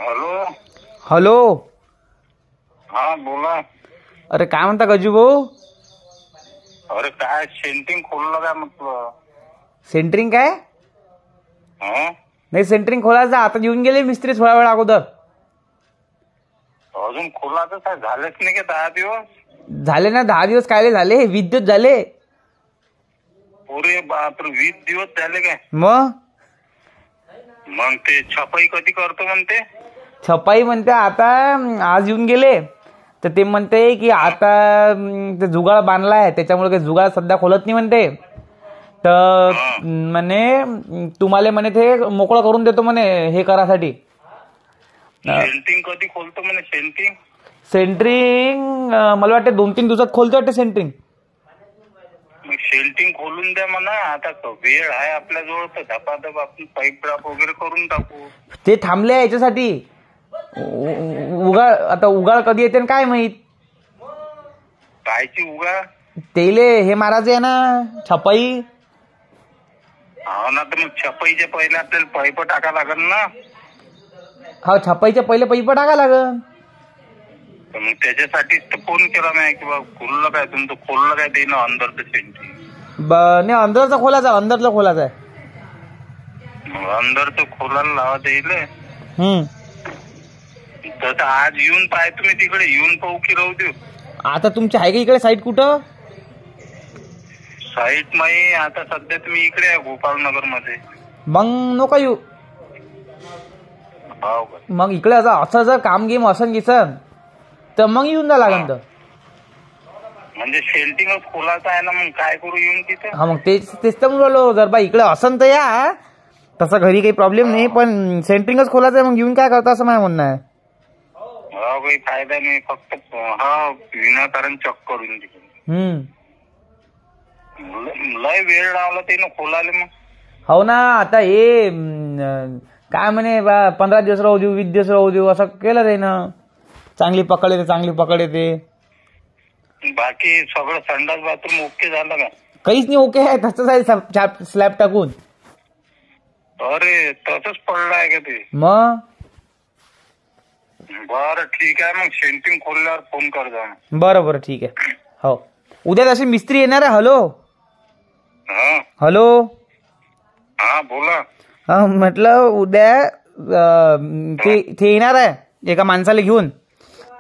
Hello. Hello. हा बोला. अरे काय म्हणता गजू भाऊ? अरे काय सेंटिंग खोललं काय म्हटलं? सेंटरिंग काय? हा नाही, सेंटरिंग खोलायचं आता येऊन गेले मिस्त्री थोड्या वेळ अगोदर. अजून खोलाचं काय झालंच नाही का 10 दिवस? झाले ना 10 दिवस. कायले झाले? विद्युत झाले. अरे बापरे, 20 दिवस झाले काय? मग ते छपाई कधी करतो म्हणते? छपाई म्हणते आता आज येऊन गेले तर ते म्हणते की आता ते जुगाड बांधलाय त्याच्यामुळे काही जुगाड सध्या खोलत नाही म्हणते. तर म्हणे तुम्हाला म्हणे ते मोकळं करून देतो म्हणे हे करासाठी. सेंटिंग कधी खोलतो म्हणे? सेंटरिंग मला वाटतं 2-3 दिवसात खोलतो वाटतं सेंटरिंग. सेंटिंग खोलून द्या म्हणा. आता वेळ आहे आपल्याजवळ तर धपाधप आपण पाईप ड्रॉप वगैरे करून टाकू. ते थांबले याच्यासाठी. उगाळ कधी येते काय माहित. कायची उगा? तेले हे महाराज आहे ना छपाई. हो ना, तर मग छपाईच्या पहिले आपल्याला पाईप टाका लागल ना. हा, छपाईच्या पहिले पैप टाका लागल. मग त्याच्यासाठीच तर फोन केला नाही की बाबा खोललं काय तुमचं, खोललं काय ते ना अंदरचं सेंटिंग. नाही, अंदरचा खोलाचा आहे. मग अंदरचं खोलायला लावत येईल. तर आज येऊन पाय तुम्ही तिकडे येऊन पाहू की राहू देऊ? आता तुमची आहे का इकडे साईट कुठं? साईट नाही आता सध्या तुम्ही इकडे आहे गोपालनगर मध्ये. मग नको येऊ. मग इकडे असं जर काम गेम असन गिसन तर मग येऊन जा लागन. तर म्हणजे सेंटिंगच खोलायचं आहे ना, मग काय करू येऊन तिथे? हा, मग तेच तर बोललो. जर बा इकडे असन तर या. तसं घरी काही प्रॉब्लेम नाही, पण सेंटरिंगच खोलायचं आहे. मग येऊन काय करता असं माझं म्हणणं आहे. काही फायदा नाही, फक्त विनाकारण चक करून दिली. लय वेळ लावला ते ना खोलाले. मग हो ना, आता हे काय म्हणे 15 दिवस राहू देऊ, 20 दिवस राहू देऊ असं केलं ते ना. चांगली पकड येते. बाकी सगळं संडास बाथरूम ओके झालं का? काहीच नाही ओके आहे, तसंच आहे स्लॅब टाकून. अरे तसंच पडलं आहे का ते? मग बरं ठीक आहे, मग सेंटिंग खोलल्यावर फोन कर जा. बरं ठीक आहे. हो, उद्या तसे मिस्त्री येणार आहे. हॅलो. हा बोला. म्हटलं उद्या ते येणार आहे एका माणसाला घेऊन.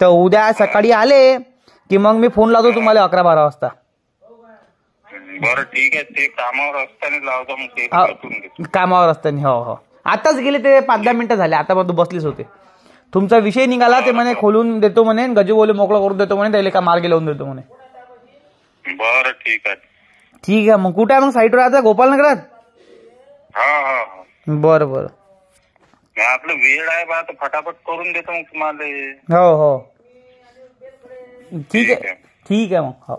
तर उद्या सकाळी आले की मग मी फोन लावतो तुम्हाला 11-12 वाजता. बरं ठीक आहे, ते कामावर असताना लावतो मग ते. कामावर असताना. हो, आताच गेले ते 5-10 मिनिटं झाले. आता मग बसलीच होते. तुमचा विषय निघाला ते म्हणे खोलून देतो म्हणे, गजू बोले मोकळं करून देतो म्हणे, त्याला का मार्गे लावून देतो म्हणे. बरं ठीक आहे. मग कुठे आहे मग साईटवर आता? गोपालनगरात? हा. बरं. आपलं वेळ आहे बा, तर फटाफट करून देतो मग तुम्हाला. हो ठीक आहे मग. हो.